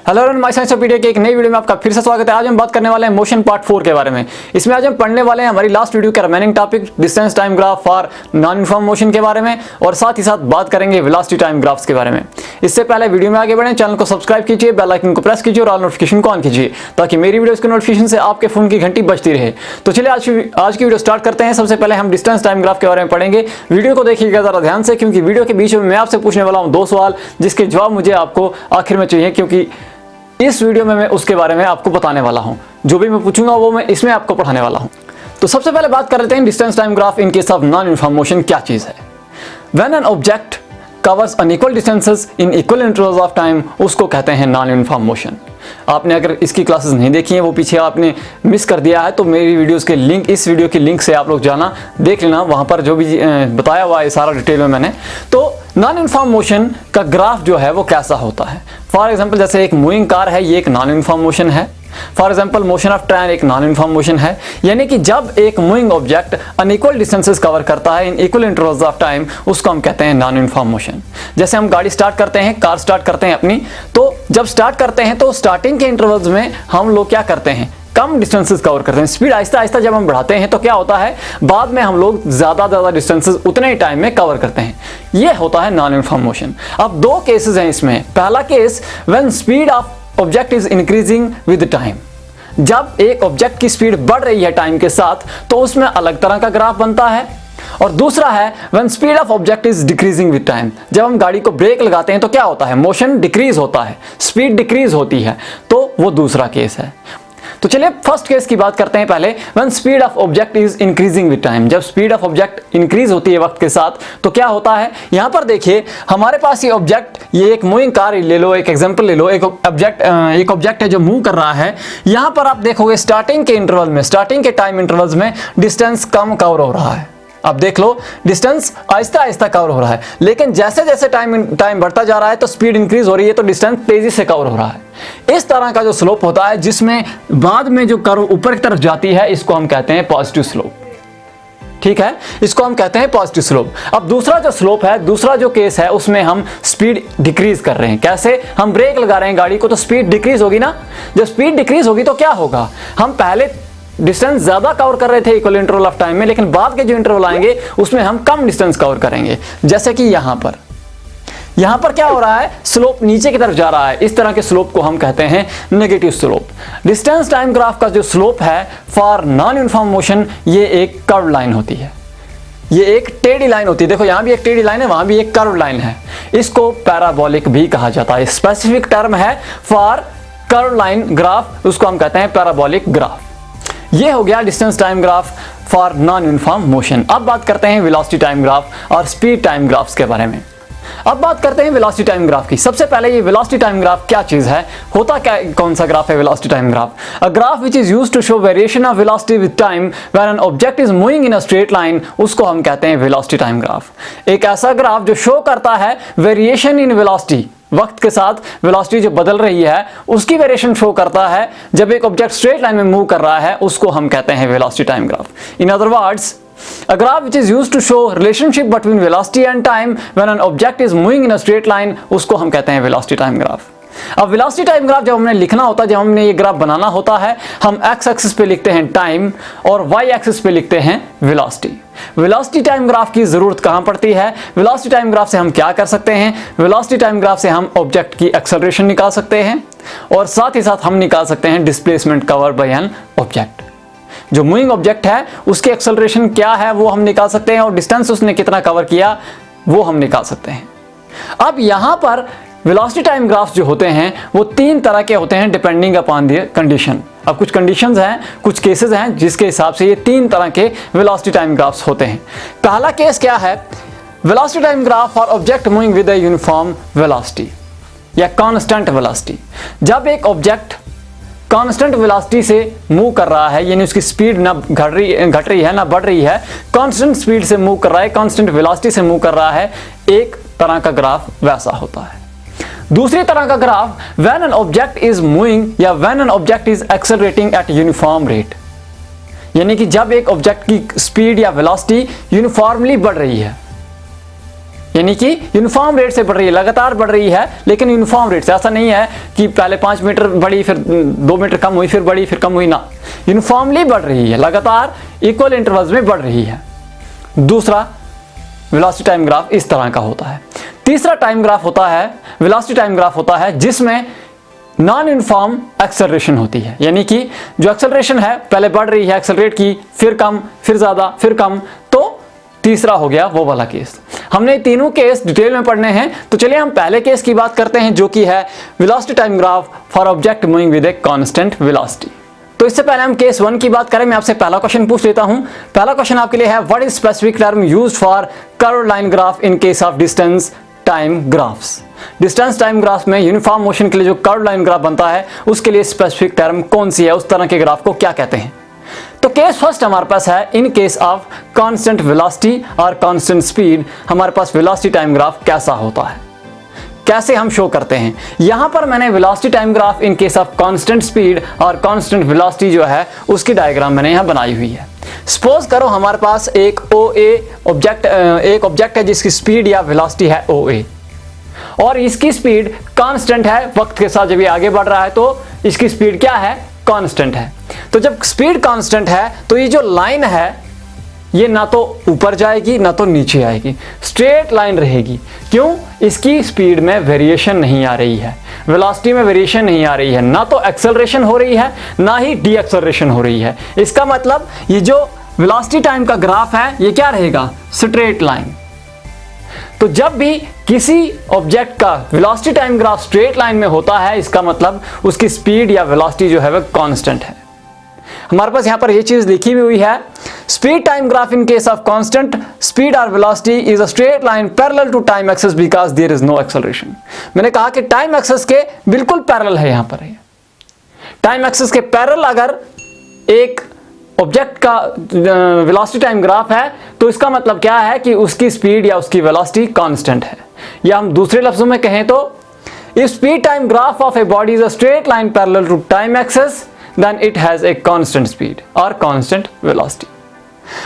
Hello everyone, my science पीडिया के एक नई वीडियो में आपका फिर से स्वागत है। आज हम बात करने वाले हैं मोशन पार्ट 4 के बारे में। इसमें आज हम पढ़ने वाले हैं हमारी लास्ट वीडियो के remaining topic distance time graph for non uniform motion के बारे में, और साथ ही साथ बात करेंगे वेलोसिटी टाइम ग्राफ्स के बारे में। इससे पहले वीडियो में आगे बढ़ें, चैनल को सब्सक्राइब कीजिए, बेल आइकन को प्रेस कीजिए और ऑल नोटिफिकेशन को ऑन कीजिए ताकि मेरी वीडियोस के नोटिफिकेशन से आपके फोन की घंटी बजती रहे। तो चलिए आज की वीडियो स्टार्ट करते हैं। सबसे पहले हम डिस्टेंस टाइम ग्राफ के बारे में पढ़ेंगे। वीडियो को देखिएगा जरा ध्यान से, क्योंकि वीडियो के बीच में मैं आपसे पूछने वाला हूं 2 सवाल जिसके जवाब मुझे आपको आखिर में चाहिए, क्योंकि इस वीडियो में मैं उसके बारे में आपको बताने वाला हूं। जो भी मैं पूछूंगा वो मैं इसमें आपको पढ़ाने वाला हूं। तो सबसे पहले बात कर लेते हैं distance time graph in case of non uniform motion क्या चीज है। When an object covers unequal distances in equal intervals of time, उसको कहते हैं नॉन यूनिफॉर्म मोशन। आपने अगर इसकी क्लासेस नहीं देखी हैं, वो पीछे आपने मिस कर दिया है, तो मेरी वीडियोस के लिंक, इस वीडियो की लिंक से आप लोग जाना, देख लेना, वहां पर जो भी बताया हुआ है सारा डिटेल में मैंने। तो नॉन यूनिफॉर्म मोशन का ग्राफ जो है वो कैसा होता है। फॉर एग्जांपल जैसे एक मूविंग कार है, ये एक नॉन यूनिफॉर्म मोशन है। For example motion of train एक नॉन यूनिफॉर्म मोशन है। यानी कि जब एक moving object unequal distances cover करता है in equal intervals of time, उसको हम कहते हैं नॉन यूनिफॉर्म मोशन। जैसे हम गाड़ी स्टार्ट करते हैं, कार स्टार्ट करते हैं अपनी, तो जब स्टार्ट करते हैं तो स्टार्टिंग के इंटरवल्स में हम लोग क्या करते हैं, कम डिस्टेंसेस कवर करते हैं। स्पीड आहिस्ता आहिस्ता जब हम बढ़ाते हैं तो क्या होता है, बाद में हम लोग ज्यादा डिस्टेंसेस उतने ही टाइम में कवर करते हैं। यह होता है नॉन यूनिफॉर्म मोशन। अब 2 केसेस हैं इसमें। पहला case, when speed of object is increasing with time. जब एक ऑब्जेक्ट की स्पीड बढ़ रही है टाइम के साथ, तो उसमें अलग तरह का ग्राफ बनता है। और दूसरा है when speed of object is decreasing with time. जब हम गाड़ी को ब्रेक लगाते हैं तो क्या होता है, मोशन डिक्रीज होता है, स्पीड डिक्रीज होती है, तो वो दूसरा केस है। तो चलिए फर्स्ट केस की बात करते हैं पहले। When speed of object is increasing with time, जब स्पीड ऑफ ऑब्जेक्ट इंक्रीज होती है वक्त के साथ, तो क्या होता है, यहां पर देखिए हमारे पास ये ऑब्जेक्ट, ये एक मूविंग कार ले लो, एक एग्जांपल ले लो, एक ऑब्जेक्ट है जो मूव कर रहा है। यहां पर आप देखोगे स्टार्टिंग के इंटरवल में, स्टार्टिंग के टाइम इंटरवल्स में डिस्टेंस कम कवर हो रहा है। अब देख लो डिस्टेंस आहिस्ता आहिस्ता कवर हो रहा है, लेकिन जैसे जैसे टाइम बढ़ता जा रहा है तो स्पीड इंक्रीज हो रही है, तो डिस्टेंस तेजी से कवर हो रहा है। इस तरह का जो स्लोप होता है, जिसमें बाद में जो कर्व ऊपर की तरफ जाती है, इसको हम कहते हैं पॉजिटिव स्लोप। ठीक है, इसको हम कहते हैं पॉजिटिव स्लोप। अब दूसरा जो स्लोप है, दूसरा जो केस है, उसमें हम स्पीड डिक्रीज कर रहे हैं। कैसे, हम ब्रेक लगा रहे हैं गाड़ी को, तो स्पीड डिक्रीज होगी ना। जब स्पीड डिक्रीज होगी तो क्या होगा, हम पहले डिस्टेंस ज्यादा कवर कर रहे थे इक्वल इंटरवल ऑफ टाइम में, लेकिन बाद के जो इंटरवल आएंगे उसमें हम कम डिस्टेंस कवर करेंगे। जैसे कि यहां पर क्या हो रहा है, स्लोप नीचे की तरफ जा रहा है। इस तरह के स्लोप को हम कहते हैं negative slope. Distance time graph का जो स्लोप है फॉर नॉन यूनिफॉर्म मोशन, ये एक कर्व लाइन होती है, ये एक टेढ़ी लाइन होती है। देखो यहां भी एक टेढ़ी लाइन है, वहां भी एक कर्व लाइन है। इसको पैराबोलिक भी कहा जाता है। स्पेसिफिक टर्म है फॉर कर्व लाइन ग्राफ, उसको हम कहते हैं पैराबोलिक ग्राफ। ये हो गया distance time graph for non uniform motion. अब बात करते हैं वेलोसिटी टाइम ग्राफ और स्पीड टाइम ग्राफ्स के बारे में। अब बात करते हैं वेलोसिटी टाइम ग्राफ की। सबसे पहले ये वेलोसिटी टाइम ग्राफ क्या चीज है, होता क्या, कौन सा ग्राफ है velocity time graph. A graph which is used to show variation of velocity with time when an object is moving in a straight line, उसको हम कहते हैं वेलोसिटी टाइम ग्राफ। एक ऐसा ग्राफ जो शो करता है वेरिएशन इन वेलोसिटी, वक्त के साथ वेलोसिटी जो बदल रही है उसकी वेरिएशन शो करता है जब एक ऑब्जेक्ट स्ट्रेट लाइन में मूव कर रहा है, उसको हम कहते हैं velocity time graph. In other words, a graph which is used to show relationship between velocity and time when an object is moving in a straight line, उसको हम कहते हैं velocity time graph। अब velocity time graph जब हमने लिखना होता है, जब हमने ये ग्राफ बनाना होता है, हम x एक्सिस पे लिखते हैं टाइम और y एक्सिस पे लिखते हैं वेलोसिटी। वेलोसिटी टाइम ग्राफ की जरूरत कहां पड़ती है, वेलोसिटी टाइम ग्राफ से हम क्या कर सकते हैं, वेलोसिटी टाइम ग्राफ से हम ऑब्जेक्ट की एक्सेलरेशन निकाल सकते हैं, और साथ ही साथ हम निकाल सकते हैं displacement cover by an object. जो मूविंग ऑब्जेक्ट है उसकी एक्सेलरेशन क्या है वो हम निकाल सकते हैं, और डिस्टेंस उसने कितना कवर किया वो हम निकाल सकते हैं। अब यहां पर वेलोसिटी टाइम ग्राफ्स जो होते हैं वो 3 तरह के होते हैं डिपेंडिंग अपॉन द कंडीशन। अब कुछ कंडीशंस हैं, कुछ केसेस हैं जिसके हिसाब से ये 3 तरह के वेलोसिटी टाइम ग्राफ्स होते हैं। पहला केस क्या है, velocity time graph for object moving with a uniform velocity या कांस्टेंट वेलोसिटी। जब एक ऑब्जेक्ट कांस्टेंट वेलोसिटी से मूव कर रहा है, यानी उसकी स्पीड ना घट रही है ना बढ़ रही है, कांस्टेंट स्पीड से मूव कर रहा है, कांस्टेंट वेलोसिटी से मूव कर रहा है, एक तरह का ग्राफ वैसा होता है। दूसरी तरह का graph when an object is moving या when an object is accelerating at uniform rate, यानी कि जब एक ऑब्जेक्ट की स्पीड या वेलोसिटी यूनिफॉर्मली बढ़ रही है, यानी कि यूनिफॉर्म रेट से बढ़ रही है, लगातार बढ़ रही है, लेकिन यूनिफॉर्म रेट से। ऐसा नहीं है कि पहले 5 मीटर बढ़ी, फिर 2 मीटर कम हुई, फिर बढ़ी, फिर कम हुई, ना, यूनिफॉर्मली बढ़ रही है, लगातार इक्वल इंटरवल्स में बढ़ रही है। दूसरा वेलोसिटी टाइम ग्राफ इस तरह का होता है। तीसरा टाइम ग्राफ होता है, वेलोसिटी टाइम ग्राफ होता है, जिसमें नॉन यूनिफॉर्म एक्सेलरेशन होती है, यानी कि जो एक्सेलरेशन है पहले बढ़ रही है, एक्सेलरेट की, फिर कम, फिर ज्यादा, फिर कम, तो तीसरा हो गया वो वाला केस। हमने तीनों केस डिटेल में पढ़ने हैं, तो चलिए हम पहले केस की बात करते हैं, जो कि है velocity time graph for object moving with a constant velocity. तो इससे पहले हम केस 1 की बात करें, मैं आपसे पहला क्वेश्चन पूछ लेता हूं। पहला क्वेश्चन आपके लिए है, what is specific term used for curved line graph in case of distance time graphs. Distance time graph में यूनिफॉर्म मोशन के लिए जो कर्व्ड लाइन ग्राफ बनता है, उसके लिए स्पेसिफिक टर्म कौन सी है, उस तरह के ग्राफ को क्या कहते हैं। तो केस फर्स्ट हमारे पास है, इन केस ऑफ कांस्टेंट वेलोसिटी और कांस्टेंट स्पीड, हमारे पास वेलोसिटी टाइम ग्राफ कैसा होता है, कैसे हम शो करते हैं। यहां पर मैंने velocity time graph in case of constant speed और कांस्टेंट वेलोसिटी जो है उसकी डायग्राम मैंने यहां बनाई हुई है। सपोज करो हमारे पास एक एक ऑब्जेक्ट है जिसकी स्पीड या वेलोसिटी है OA, और इसकी स्पीड कांस्टेंट है, वक्त के साथ जब ये आगे बढ़ रहा है तो इसकी स्पीड क्या है, कांस्टेंट है। तो जब स्पीड कांस्टेंट है तो ये जो लाइन है ये ना तो ऊपर जाएगी ना तो नीचे आएगी, स्ट्रेट लाइन रहेगी। क्यों? इसकी स्पीड में वेरिएशन नहीं आ रही है, वेलोसिटी में वेरिएशन नहीं आ रही है, ना तो एक्सेलरेशन हो रही है ना ही डी एक्सेलरेशन हो रही है। इसका मतलब ये जो वेलोसिटी टाइम का ग्राफ है ये क्या रहेगा, स्ट्रेट लाइन। तो जब भी किसी ऑब्जेक्ट का velocity time graph straight line में होता है, इसका मतलब उसकी स्पीड या वेलोसिटी जो है वह कांस्टेंट है। हमारे पास यहां पर यह चीज लिखी हुई है, speed time graph in case of constant speed और velocity is a straight line parallel to time axis because there is no acceleration. मैंने कहा कि टाइम एक्सिस के बिल्कुल पैरेलल है। यहां पर टाइम एक्सिस के पैरेलल अगर एक ऑब्जेक्ट का वेलोसिटी टाइम ग्राफ है तो इसका मतलब क्या है कि उसकी स्पीड या उसकी वेलोसिटी कांस्टेंट है। या हम दूसरे लफ्जों में कहें तो if speed time graph of a body is a straight line parallel to time axis then it has a constant speed और constant velocity।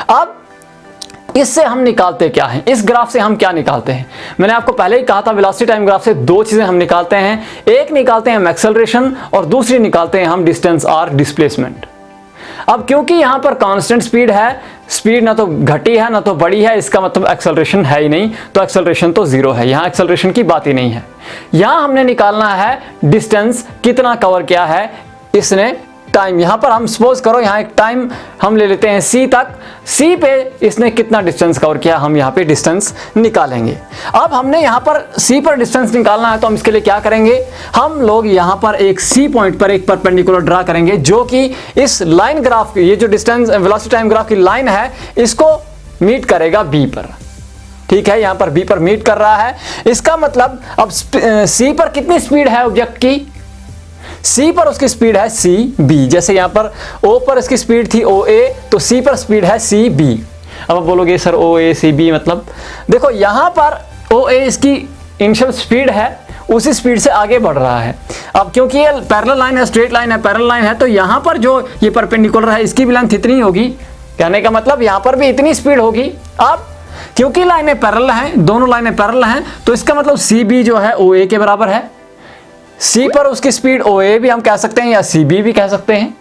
अब इससे हम निकालते क्या हैं, इस ग्राफ से हम क्या निकालते हैं। मैंने आपको पहले ही कहा था वेलोसिटी टाइम ग्राफ से दो चीजें हम निकालते हैं, एक निकालते हैं हम एक्सेलरेशन और दूसरी निकालते हैं हम डिस्टेंस और डिस्प्लेसमेंट। अब क्योंकि यहां पर कांस्टेंट स्पीड है, स्पीड ना तो घटी है ना तो बढ़ी है, इसका मतलब एक्सेलरेशन है ही नहीं, तो एक्सेलरेशन तो जीरो है, यहां एक्सेलरेशन की बात ही नहीं है। यहां हमने निकालना है डिस्टेंस कितना कवर किया है इसने, टाइम। यहां पर हम सपोज करो यहां एक टाइम हम ले लेते हैं C तक, C पे इसने कितना डिस्टेंस कवर किया, हम यहां पे डिस्टेंस निकालेंगे। अब हमने यहां पर C पर डिस्टेंस निकालना है तो हम इसके लिए क्या करेंगे, हम लोग यहां पर एक C पॉइंट पर एक परपेंडिकुलर ड्रा करेंगे जो कि इस लाइन ग्राफ, ये जो डिस्टेंस वेलोसिटी टाइम ग्राफ की लाइन है इसको मीट करेगा B पर। ठीक है, यहां पर B पर मीट कर रहा है। इसका मतलब अब C पर कितनी स्पीड है ऑब्जेक्ट की, C पर उसकी स्पीड है CB। जैसे यहां पर O पर इसकी स्पीड थी OA, तो C पर स्पीड है CB। अब आप बोलोगे सर OA CB मतलब, देखो यहां पर OA इसकी इनिशियल स्पीड है, उसी स्पीड से आगे बढ़ रहा है। अब क्योंकि ये पैरेलल लाइन है, स्ट्रेट लाइन है, पैरेलल लाइन है, तो यहां पर जो ये परपेंडिकुलर है इसकी भी लेंथ इतनी होगी, कहने का मतलब यहां पर भी इतनी स्पीड होगी। अब क्योंकि लाइनें पैरेलल हैं, दोनों लाइनें पैरेलल हैं, तो इसका मतलब CB जो है OA के बराबर है। C पर उसकी स्पीड OA भी हम कह सकते हैं या CB भी कह सकते हैं।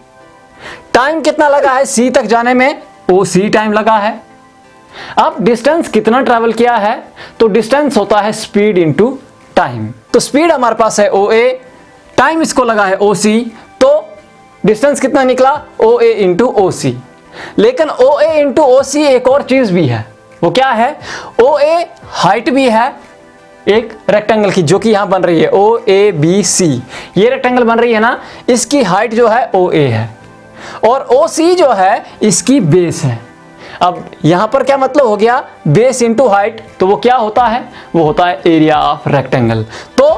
टाइम कितना लगा है C तक जाने में, OC टाइम लगा है। अब डिस्टेंस कितना ट्रैवल किया है, तो डिस्टेंस होता है स्पीड इनटू टाइम। तो स्पीड हमारे पास है OA, टाइम इसको लगा है OC, तो डिस्टेंस कितना निकला OA इंटू OC। लेकिन OA इंटू OC एक और चीज भी है, वो क्या है, OA हाइट भी है एक रेक्टेंगल की जो कि यहां बन रही है OABC, ये रेक्टेंगल बन रही है ना, इसकी हाइट जो है OA है और OC जो है इसकी बेस है। अब यहां पर क्या मतलब हो गया, बेस इंटू हाइट, तो वो क्या होता है, वो होता है एरिया ऑफ रेक्टेंगल। तो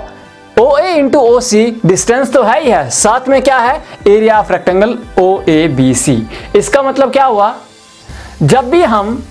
OA इंटू OC डिस्टेंस तो है ही है, साथ में क्या है, एरिया ऑफ रेक्टेंगल OABC। इसका मतलब क्या हुआ, जब भी हम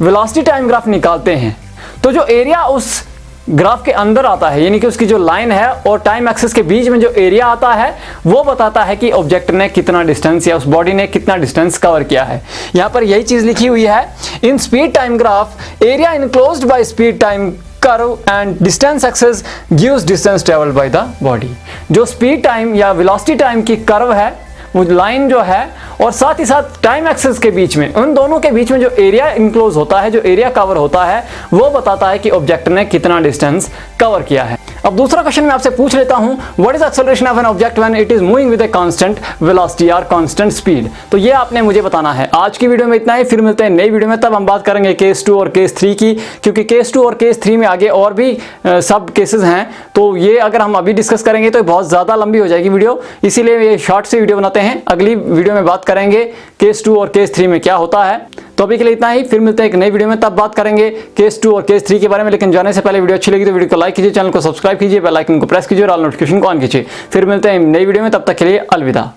वेलोसिटी टाइम ग्राफ निकालते हैं तो जो एरिया उस ग्राफ के अंदर आता है, यानी कि उसकी जो लाइन है और टाइम एक्सिस के बीच में जो एरिया आता है वो बताता है कि ऑब्जेक्ट ने कितना डिस्टेंस या उस बॉडी ने कितना डिस्टेंस कवर किया है। यहां पर यही चीज लिखी हुई है, in speed time graph area enclosed by speed time curve and distance axis gives distance travelled by the body. जो स्पीड टाइम या वेलोसिटी टाइम की कर्व है, वो लाइन जो है, और साथ ही साथ टाइम एक्सेस के बीच में, उन दोनों के बीच में जो एरिया इंक्लोज होता है, जो एरिया कवर होता है, वो बताता है कि ऑब्जेक्ट ने कितना डिस्टेंस कवर किया है। अब दूसरा क्वेश्चन मैं आपसे पूछ लेता हूं, what is acceleration of an object when it is moving with a constant velocity और कांस्टेंट स्पीड। तो ये आपने मुझे बताना है। आज की वीडियो में इतना ही, फिर मिलते हैं नई वीडियो में। तब हम बात करेंगे केस 2 और केस 3 की, क्योंकि केस 2 और केस 3 में आगे और भी सब केसेस हैं, तो ये अगर हम अभी डिस्कस करेंगे तो बहुत ज़्यादा लंबी हो जाएगी वीडियो, इसीलिए ये शॉर्ट से वीडियो बनाते हैं। अगली वीडियो में बात करेंगे केस 2 और केस 3 में क्या होता है। तो अभी के लिए इतना ही, फिर मिलते हैं एक नई वीडियो में, तब बात करेंगे केस 2 और केस 3 के बारे में। लेकिन जाने से पहले वीडियो अच्छी लगी तो वीडियो को लाइक कीजिए, चैनल को सब्सक्राइब कीजिए, बेल आइकन को प्रेस कीजिए और ऑल नोटिफिकेशन को ऑन कीजिए। फिर मिलते हैं नई वीडियो में, तब तक के लिए अलविदा।